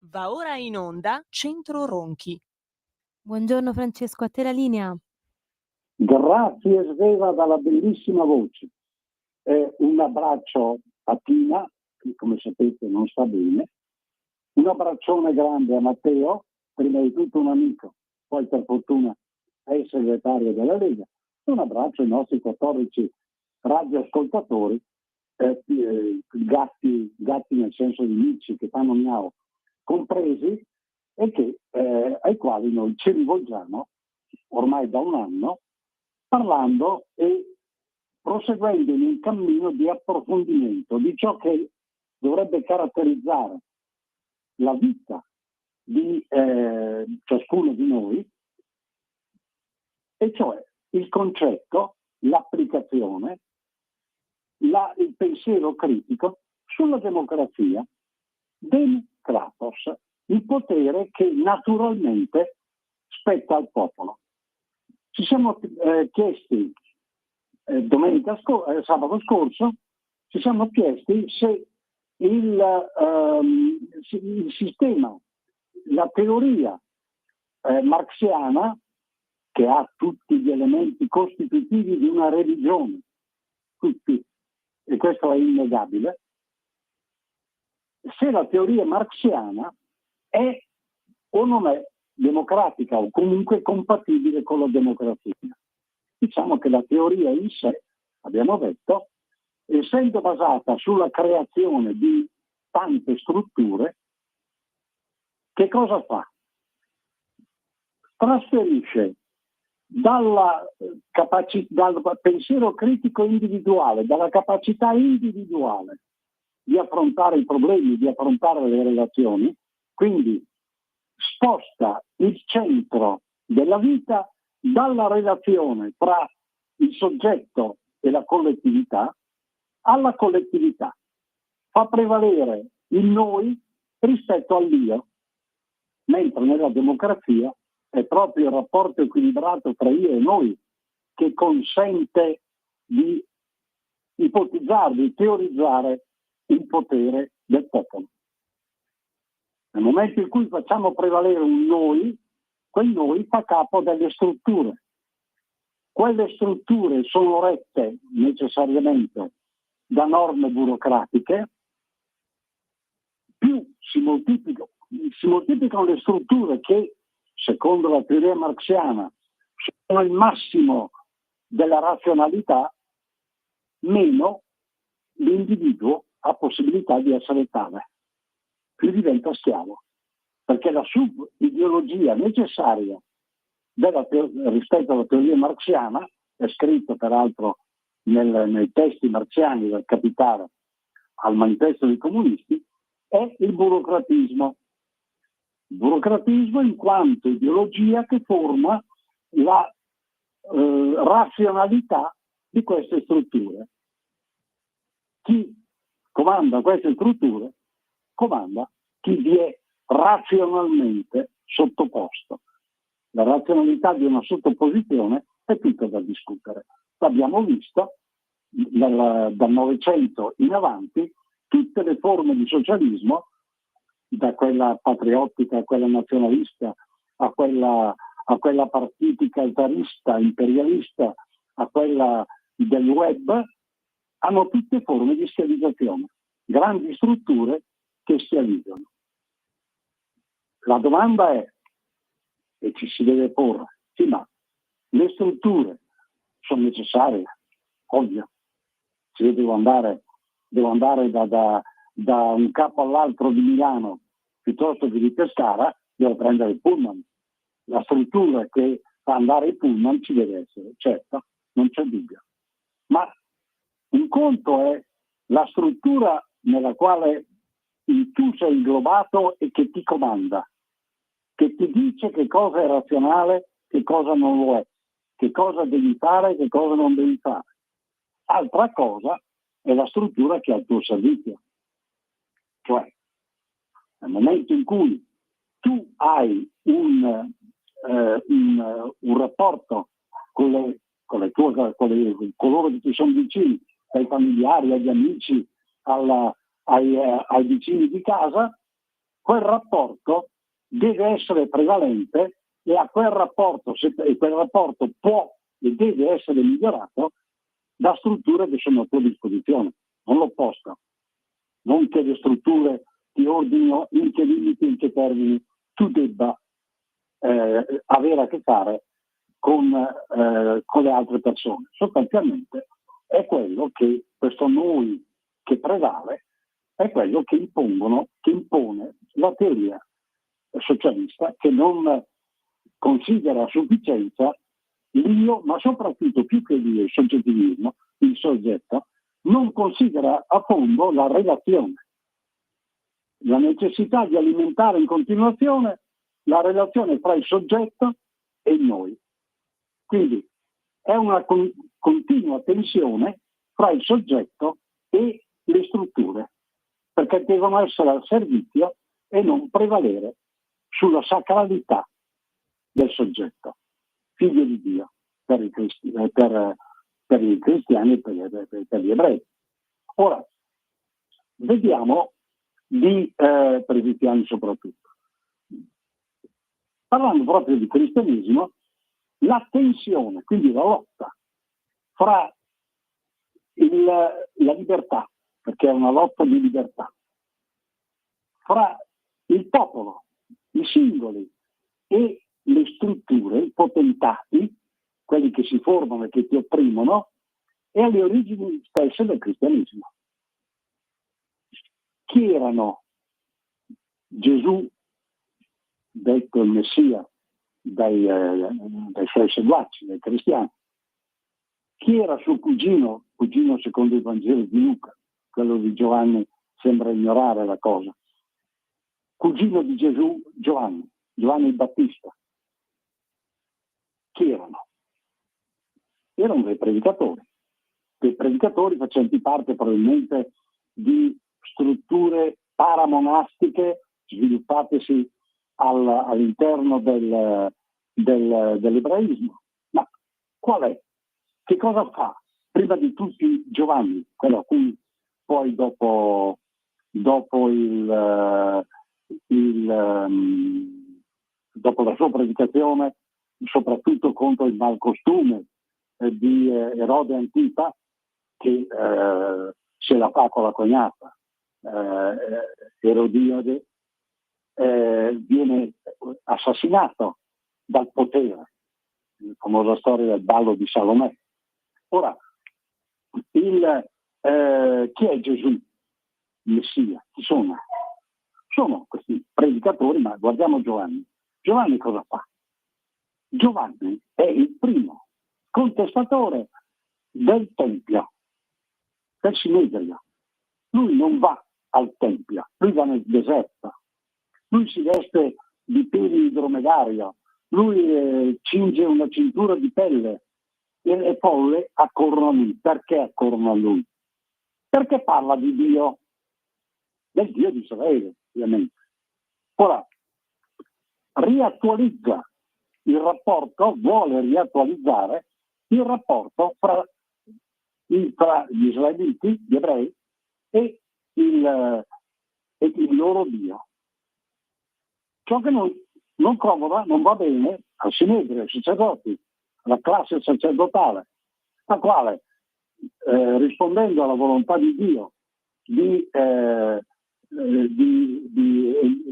Va ora in onda Centro Ronchi. Buongiorno Francesco, a te la linea. Grazie Sveva dalla bellissima voce. Un abbraccio a Tina, che come sapete non sta bene. Un abbraccione grande a Matteo, prima di tutto un amico, poi per fortuna è il segretario della Lega. Un abbraccio ai nostri 14 radioascoltatori, gatti nel senso di amici che fanno miau, compresi, e che, ai quali noi ci rivolgiamo ormai da un anno, parlando e proseguendo in un cammino di approfondimento di ciò che dovrebbe caratterizzare la vita di ciascuno di noi, e cioè il concetto, l'applicazione, il pensiero critico sulla democrazia, del Kratos, il potere che naturalmente spetta al popolo. Ci siamo chiesti sabato scorso, ci siamo chiesti se il sistema, la teoria marxiana, che ha tutti gli elementi costitutivi di una religione, tutti, e questo è innegabile, se la teoria marxiana è o non è democratica o comunque compatibile con la democrazia. Diciamo che la teoria in sé, abbiamo detto, essendo basata sulla creazione di tante strutture, che cosa fa? Trasferisce dal pensiero critico individuale, dalla capacità individuale di affrontare i problemi, di affrontare le relazioni, quindi sposta il centro della vita dalla relazione tra il soggetto e la collettività alla collettività. Fa prevalere il noi rispetto all'io, mentre nella democrazia è proprio il rapporto equilibrato tra io e noi che consente di ipotizzare, di teorizzare il potere del popolo. Nel momento in cui facciamo prevalere un noi, quel noi fa capo delle strutture. Quelle strutture sono rette necessariamente da norme burocratiche, più si moltiplicano le strutture che, secondo la teoria marxiana, sono il massimo della razionalità, meno l'individuo ha possibilità di essere tale, più diventa schiavo, perché la subideologia necessaria rispetto alla teoria marxiana, è scritto peraltro nei testi marxiani dal Capitale al Manifesto dei Comunisti, è il burocratismo. Il burocratismo in quanto ideologia che forma la razionalità di queste strutture. Chi comanda queste strutture comanda chi vi è razionalmente sottoposto. La razionalità di una sottoposizione è tutta da discutere. L'abbiamo visto dal Novecento in avanti, tutte le forme di socialismo, da quella patriottica a quella nazionalista, a quella partitica etarista, imperialista, a quella del web, hanno tutte forme di schiavizzazione, grandi strutture che schiavizzano. La domanda è, e ci si deve porre, sì, ma le strutture sono necessarie? Ovvio. Se io devo andare da un capo all'altro di Milano piuttosto che di Pescara, devo prendere il pullman. La struttura che fa andare il pullman ci deve essere, certo, non c'è dubbio. Ma un conto è la struttura nella quale tu sei inglobato e che ti comanda, che ti dice che cosa è razionale, che cosa non lo è, che cosa devi fare, che cosa non devi fare. Altra cosa è la struttura che è al tuo servizio. Cioè, nel momento in cui tu hai un rapporto con coloro che ti sono vicini, ai familiari, agli amici, ai vicini di casa, quel rapporto deve essere prevalente e a quel rapporto, quel rapporto può e deve essere migliorato da strutture che sono a tua disposizione, non l'opposto. Non che le strutture ti ordinino in che limiti, in che termini tu debba avere a che fare con le altre persone. Sostanzialmente è quello che questo noi che prevale, è quello che impone la teoria socialista, che non considera a sufficienza l'io, ma soprattutto più che l'io, il soggettivismo, il soggetto, non considera a fondo la relazione, la necessità di alimentare in continuazione la relazione tra il soggetto e il noi. Quindi è una continua tensione fra il soggetto e le strutture, perché devono essere al servizio e non prevalere sulla sacralità del soggetto, figlio di Dio, per i cristiani e per gli ebrei. Ora, vediamo per i cristiani soprattutto. Parlando proprio di cristianesimo, la tensione, quindi la lotta fra la libertà, perché è una lotta di libertà, fra il popolo, i singoli e le strutture, i potentati, quelli che si formano e che ti opprimono, e alle origini stesse del cristianesimo. Chi erano Gesù, detto il Messia dai suoi seguaci, dai cristiani? Chi era suo cugino secondo il Vangelo di Luca? Quello di Giovanni sembra ignorare la cosa. Cugino di Gesù, Giovanni il Battista. Chi erano? Erano dei predicatori facenti parte probabilmente di strutture paramonastiche sviluppatesi all'interno dell'ebraismo. Ma qual è? Che cosa fa? Prima di tutti Giovanni, quello a cui poi dopo la sua predicazione, soprattutto contro il malcostume di Erode Antipa, che se la fa con la cognata, Erodiade, viene assassinato dal potere, la famosa storia del ballo di Salomè. Ora, chi è Gesù, il Messia? Chi sono? Sono questi predicatori, ma guardiamo Giovanni. Giovanni cosa fa? Giovanni è il primo contestatore del Tempio, del Sinedrio. Lui non va al Tempio, lui va nel deserto. Lui si veste di peli di dromedario, lui cinge una cintura di pelle e le folle accorrono a lui. Perché accorrono a lui? Perché parla di Dio, del Dio di Israele, ovviamente. Ora, vuole riattualizzare il rapporto fra gli israeliti, gli ebrei, e il loro Dio. Ciò che non comoda, non va bene al Sinedrio, ai sacerdoti, alla classe sacerdotale, la quale, rispondendo alla volontà di Dio di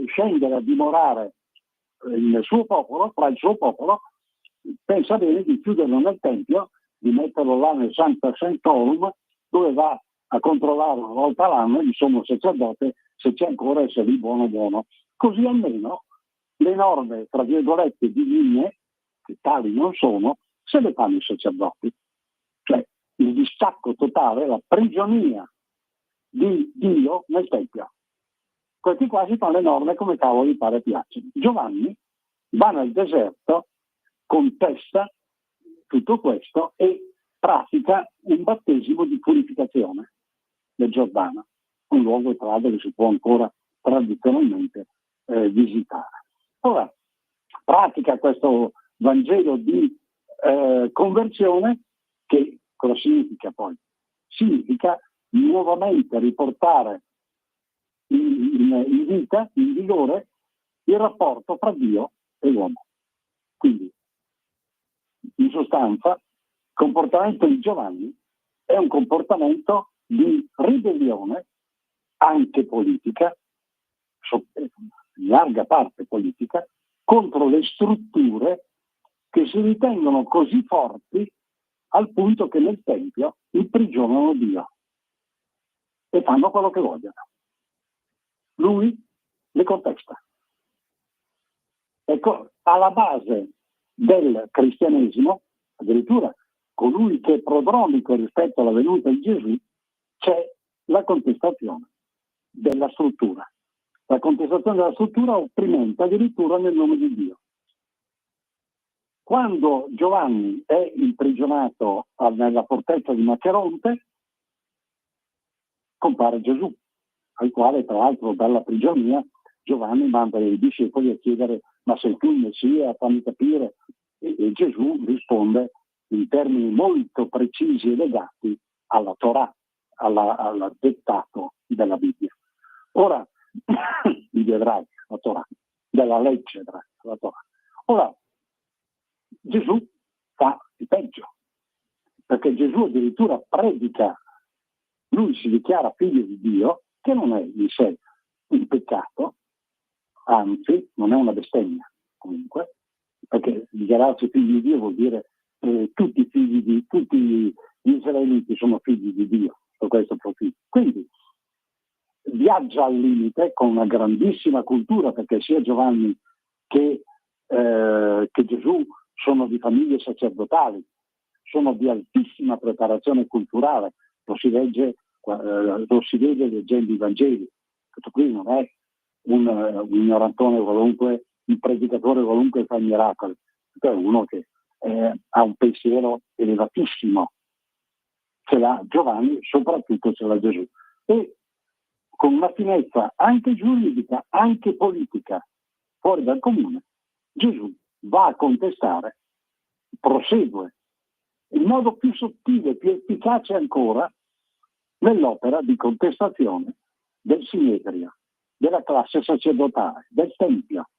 scendere a dimorare nel suo popolo, fra il suo popolo, pensa bene di chiuderlo nel Tempio, di metterlo là nel Sancta Sanctorum, dove va a controllare una volta all'anno il sommo sacerdote se c'è ancora e se lì buono. Così almeno le norme, tra virgolette, divine, che tali non sono, se le fanno i sacerdoti. Cioè il distacco totale, la prigionia di Dio nel Tempio. Questi qua si fanno le norme come cavolo gli pare piace. Giovanni va nel deserto, contesta tutto questo e pratica un battesimo di purificazione del Giordano, un luogo tra l'altro che si può ancora tradizionalmente visitare. Ora, pratica questo Vangelo di conversione, che cosa significa poi? Significa nuovamente riportare in vita, in vigore, il rapporto fra Dio e l'uomo. Quindi, in sostanza, il comportamento di Giovanni è un comportamento di ribellione anche politica, in larga parte politica, contro le strutture che si ritengono così forti al punto che nel Tempio imprigionano Dio e fanno quello che vogliono. Lui le contesta. Ecco, alla base del cristianesimo, addirittura colui che è prodromico rispetto alla venuta di Gesù, c'è la contestazione della struttura. La contestazione della struttura opprimenta addirittura nel nome di Dio. Quando Giovanni è imprigionato nella fortezza di Maceronte, compare Gesù, al quale tra l'altro dalla prigionia Giovanni manda i discepoli a chiedere: ma sei tu il Messia, fammi capire. E Gesù risponde in termini molto precisi e legati alla Torah, al dettato della Bibbia. Ora, gli ebrei, la Torah, della legge ebraica, la Torah. Ora, Gesù fa il peggio, perché Gesù addirittura predica, lui si dichiara figlio di Dio, che non è in sé un peccato, anzi non è una bestemmia comunque, perché dichiararsi figli di Dio vuol dire tutti gli israeliti sono figli di Dio, da questo profilo. Quindi viaggia al limite con una grandissima cultura, perché sia Giovanni che Gesù sono di famiglie sacerdotali, sono di altissima preparazione culturale, lo si vede leggendo i Vangeli. Questo qui non è un ignorantone qualunque, un predicatore qualunque che fa i miracoli, è uno che ha un pensiero elevatissimo, ce l'ha Giovanni, soprattutto ce l'ha Gesù, e con una finezza anche giuridica, anche politica, fuori dal comune, Gesù va a contestare, prosegue in modo più sottile, più efficace ancora, nell'opera di contestazione del Sinedrio, della classe sacerdotale, del Tempio,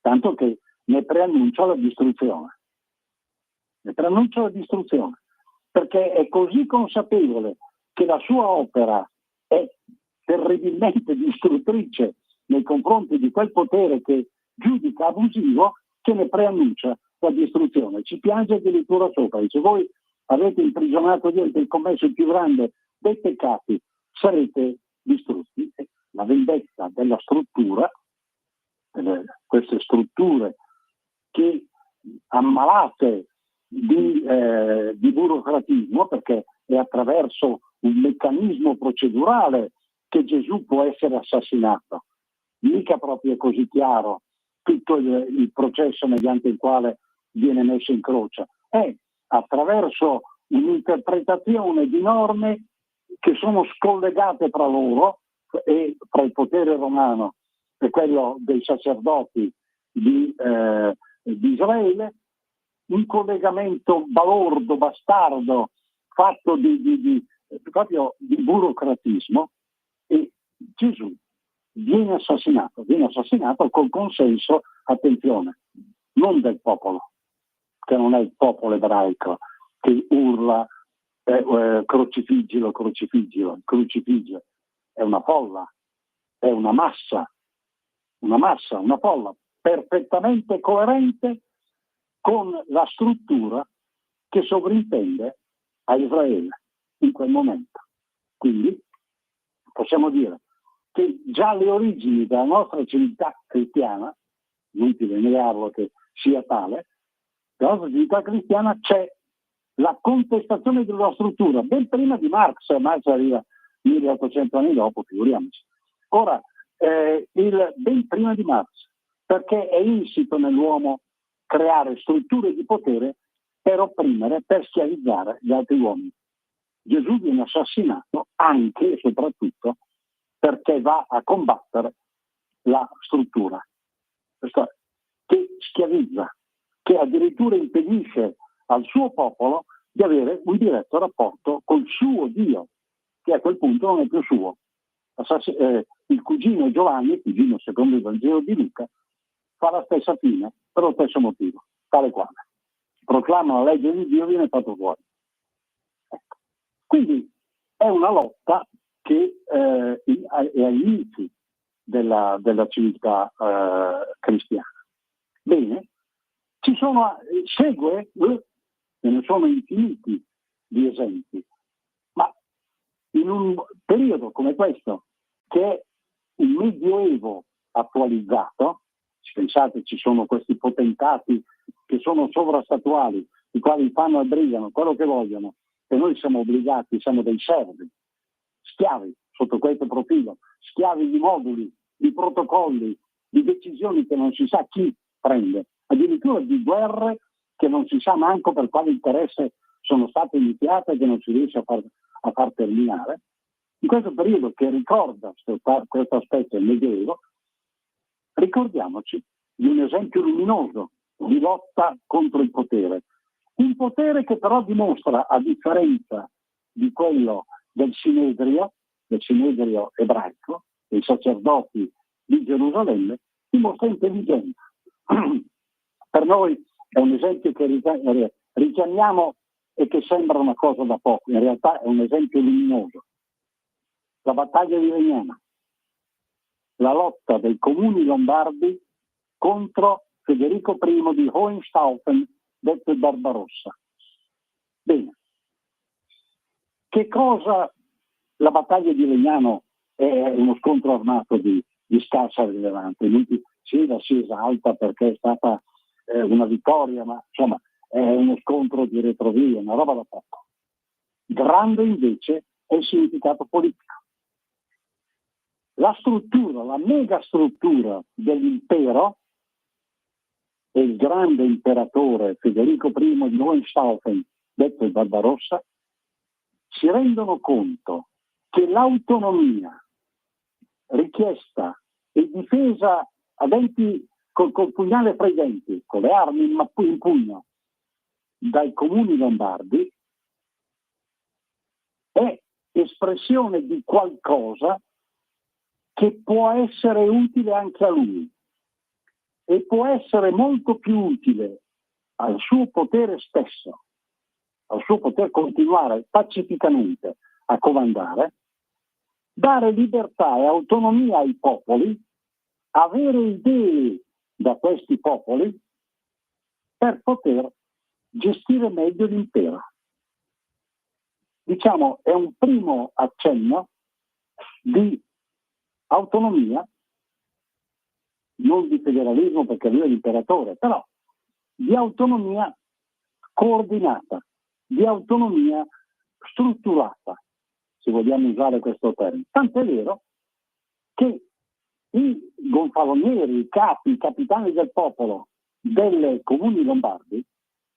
tanto che ne preannuncia la distruzione. Perché è così consapevole che la sua opera è terribilmente distruttrice nei confronti di quel potere che giudica abusivo, che ne preannuncia la distruzione. Ci piange addirittura sopra, dice: voi avete imprigionato Dio e commesso il più grande dei peccati, sarete distrutti. La vendetta della struttura, queste strutture che ammalate di burocratismo, perché è attraverso un meccanismo procedurale che Gesù può essere assassinato, mica proprio così chiaro tutto il processo mediante il quale viene messo in croce, è attraverso un'interpretazione di norme che sono scollegate tra loro e tra il potere romano e quello dei sacerdoti di Israele, un collegamento balordo, bastardo, fatto proprio di burocratismo, e Gesù viene assassinato col consenso, attenzione, non del popolo, che non è il popolo ebraico che urla crocifiggilo, crocifigge, è una folla, è una folla perfettamente coerente con la struttura che sovrintende a Israele in quel momento. Quindi possiamo dire che già le origini della nostra civiltà cristiana, inutile negarlo che sia tale, nella nostra civiltà cristiana c'è la contestazione della struttura, ben prima di Marx arriva 1800 anni dopo, figuriamoci. Ora, ben prima di Marx, perché è insito nell'uomo creare strutture di potere per opprimere, per schiavizzare gli altri uomini. Gesù viene assassinato anche e soprattutto perché va a combattere la struttura che schiavizza, che addirittura impedisce al suo popolo di avere un diretto rapporto col suo Dio, che a quel punto non è più suo. Il cugino Giovanni, il cugino secondo il Vangelo di Luca, fa la stessa fine per lo stesso motivo, tale quale. Proclama la legge di Dio, viene fatto fuori. Ecco. Quindi è una lotta che è agli inizi della civiltà cristiana. Bene, segue, ce ne sono infiniti di esempi, ma in un periodo come questo, che è un medioevo attualizzato, pensate, ci sono questi potentati che sono sovrastatuali, i quali fanno e brigano quello che vogliono, e noi siamo obbligati, siamo dei servi, schiavi sotto questo profilo, schiavi di moduli, di protocolli, di decisioni che non si sa chi prende, addirittura di guerre che non si sa manco per quale interesse sono state iniziate e che non si riesce a far terminare. In questo periodo che ricorda questo aspetto del Medioevo, ricordiamoci di un esempio luminoso di lotta contro il potere. Un potere che però dimostra, a differenza di quello del Sinedrio ebraico, dei sacerdoti di Gerusalemme, dimostra intelligenza. Per noi è un esempio che richiamiamo e che sembra una cosa da poco, in realtà è un esempio luminoso. La battaglia di Legnano, la lotta dei comuni lombardi contro Federico I di Hohenstaufen, detto il Barbarossa. Bene, che cosa la battaglia di Legnano è uno scontro armato di scarsa rilevanza. Si esalta perché è stata una vittoria, ma insomma è uno scontro di retrovia, una roba da poco. Grande invece è il significato politico. La struttura, la megastruttura dell'impero e il grande imperatore Federico I di Hohenstaufen, detto il Barbarossa, si rendono conto che l'autonomia richiesta e difesa a denti col pugnale fra i denti, con le armi in pugno, dai comuni lombardi, è espressione di qualcosa che può essere utile anche a lui e può essere molto più utile al suo potere stesso, al suo poter continuare pacificamente a comandare, dare libertà e autonomia ai popoli, avere idee da questi popoli per poter gestire meglio l'impero. Diciamo, è un primo accenno di autonomia, non di federalismo perché lui è l'imperatore, però di autonomia coordinata, di autonomia strutturata, se vogliamo usare questo termine. Tant'è vero che i gonfalonieri, i capi, i capitani del popolo delle comuni lombardi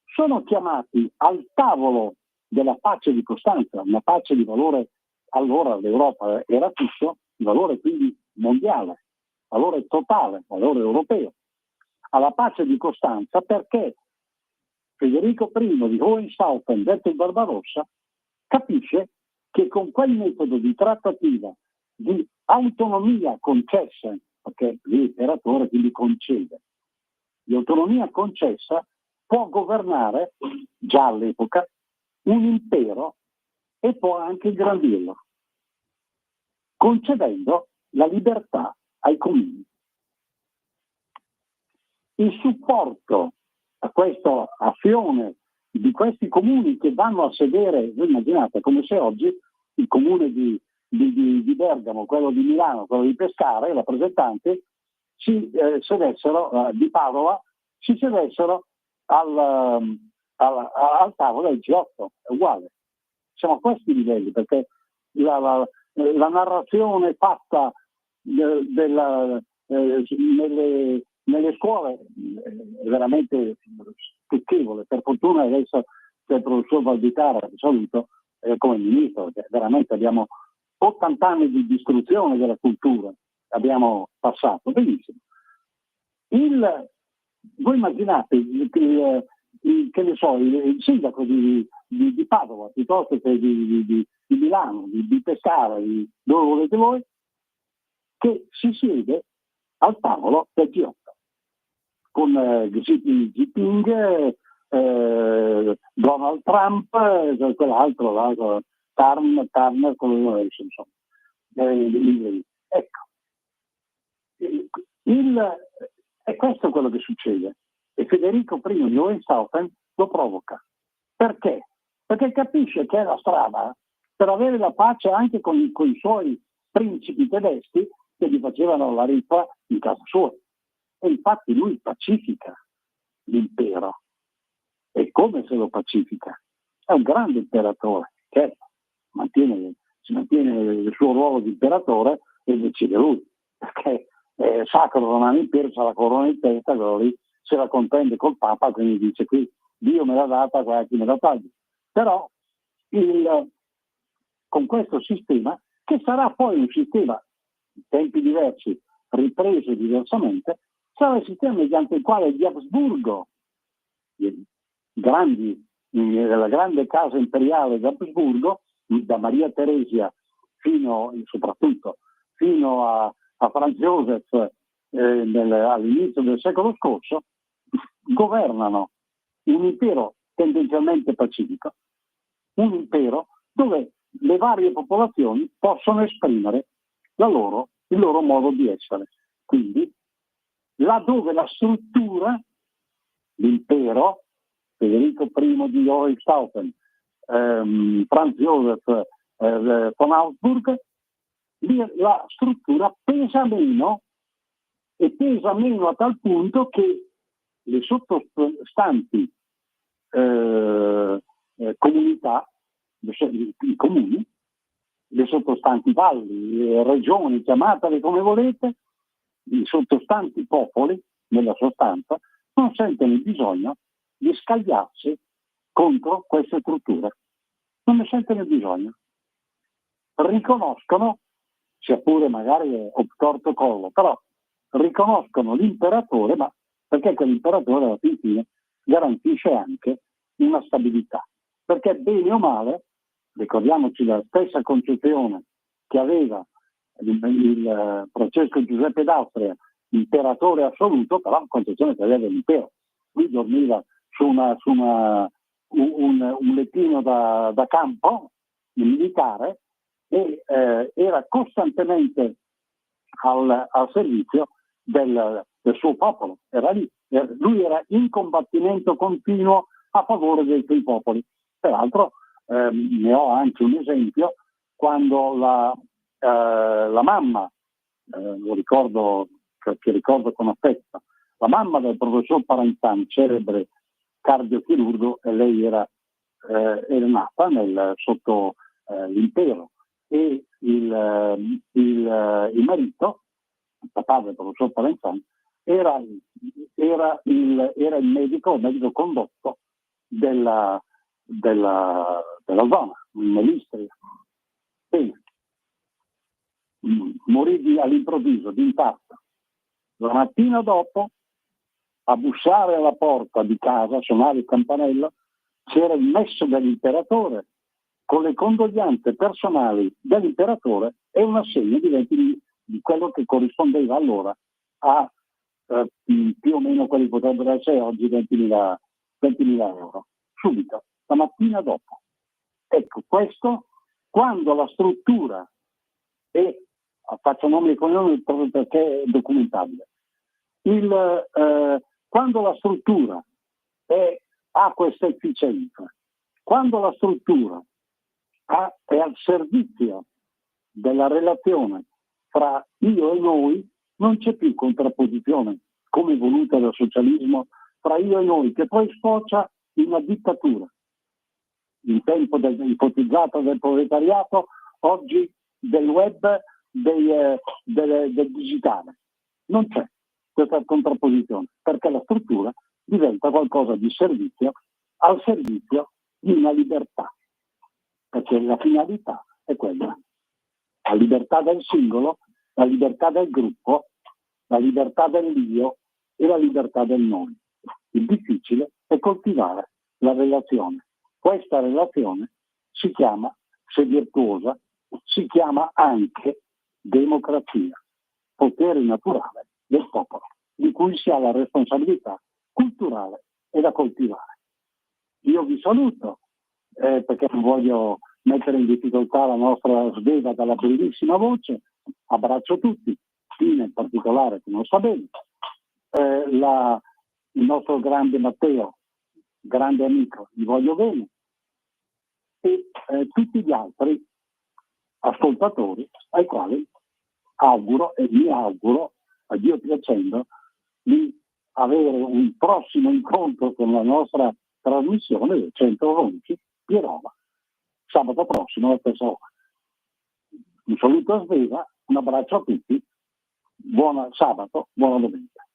sono chiamati al tavolo della pace di Costanza, una pace di valore, allora l'Europa era tutto, di valore quindi mondiale, valore totale, valore europeo, alla pace di Costanza, perché Federico I di Hohenstaufen, detto il Barbarossa, capisce che con quel metodo di trattativa di autonomia concessa, perché l'imperatore quindi concede, di autonomia concessa, può governare, già all'epoca, un impero e può anche ingrandirlo, concedendo la libertà ai comuni. Il supporto a questa azione di questi comuni che vanno a sedere, voi immaginate, come se oggi il comune di Bergamo, quello di Milano, quello di Pescara, i rappresentanti si sedessero di Padova, si sedessero al tavolo del G8, è uguale. Siamo a questi livelli, perché la narrazione fatta nelle scuole è veramente stucchevole. Per fortuna adesso c'è il professor Valditara, che saluto, come ministro, che veramente abbiamo 80 anni di distruzione della cultura, abbiamo passato benissimo. Voi immaginate che ne so, il sindaco di Padova, piuttosto che di Milano, di Pescara, dove volete voi, che si siede al tavolo del G8 con Xi Jinping, Donald Trump, quell'altro, Turner, insomma. Ecco, è questo quello che succede. E Federico I di Hohenstaufen lo provoca. Perché? Perché capisce che è la strada per avere la pace anche con i suoi principi tedeschi che gli facevano la rippa in casa sua. E infatti lui pacifica l'impero. E come se lo pacifica? È un grande imperatore, certo, si mantiene il suo ruolo di imperatore e decide lui, perché è sacro romano impero, c'ha la corona in testa, quello lì se la contende col Papa, quindi dice qui Dio me l'ha data, guarda chi me la taglia. Però con questo sistema, che sarà poi un sistema in tempi diversi, ripreso diversamente, sarà il sistema mediante il quale gli Habsburgo, la grande casa imperiale di Habsburgo, da Maria Teresia soprattutto fino a Franz Joseph all'inizio del secolo scorso, governano un impero tendenzialmente pacifico, un impero dove le varie popolazioni possono esprimere il loro modo di essere. Quindi, laddove la struttura, l'impero, Federico I di Hohenstaufen, Franz Joseph von Augsburg, la struttura pesa meno, e pesa meno a tal punto che le sottostanti comunità, i comuni, le sottostanti valli, le regioni, chiamatele come volete, i sottostanti popoli, nella sostanza, non sentono il bisogno di scagliarsi contro queste strutture. Non ne sentono il bisogno. Riconoscono, sia pure magari obtorto collo, però riconoscono l'imperatore, ma perché quell'imperatore alla fine garantisce anche una stabilità. Perché bene o male, ricordiamoci la stessa concezione che aveva il Francesco Giuseppe d'Austria, imperatore assoluto, però la concezione che aveva l'impero. Lui dormiva su un lettino da campo militare e era costantemente al servizio del suo popolo. Era lì. Lui era in combattimento continuo a favore dei suoi popoli. Peraltro ne ho anche un esempio quando la mamma, lo ricordo, che ricordo con affetto, la mamma del professor Paranzani, celebre cardiochirurgo, e lei era nata sotto l'impero, e il marito, il papà del professor Paranzani, era il medico condotto della zona, in Melistria. Bene. Morì all'improvviso, d'impatto. La mattina dopo, a bussare alla porta di casa, suonare il campanello, c'era il messo dell'imperatore con le condoglianze personali dell'imperatore e un assegno di quello che corrispondeva allora a più o meno quelli potrebbero essere oggi 20.000 euro. Subito, la mattina dopo. Ecco, questo quando la struttura, e faccio nomi e cognomi proprio perché è documentabile, quando la struttura ha questa efficienza, quando la struttura è al servizio della relazione fra io e noi, non c'è più contrapposizione, come voluta dal socialismo, fra io e noi, che poi sfocia in una dittatura. In tempo ipotizzata del proletariato, oggi del web, del digitale. Non c'è questa contrapposizione, perché la struttura diventa qualcosa di servizio, al servizio di una libertà, perché la finalità è quella: la libertà del singolo, la libertà del gruppo, la libertà dell'io e la libertà del noi. Il difficile è coltivare la relazione. Questa relazione si chiama, se virtuosa, si chiama anche democrazia. potere naturale del popolo, di cui si ha la responsabilità culturale e da coltivare. Io vi saluto perché non voglio mettere in difficoltà la nostra Sveva dalla bellissima voce. Abbraccio tutti, Tina in particolare che non sta bene, il nostro grande Matteo, grande amico, gli voglio bene, e tutti gli altri ascoltatori ai quali auguro e mi auguro, a Dio piacendo, di avere un prossimo incontro con la nostra trasmissione del Centro Ronchi di Roma, sabato prossimo alla stessa ora. Un saluto a Sveva, un abbraccio a tutti, buon sabato, buona domenica.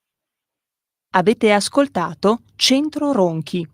Avete ascoltato Centro Ronchi.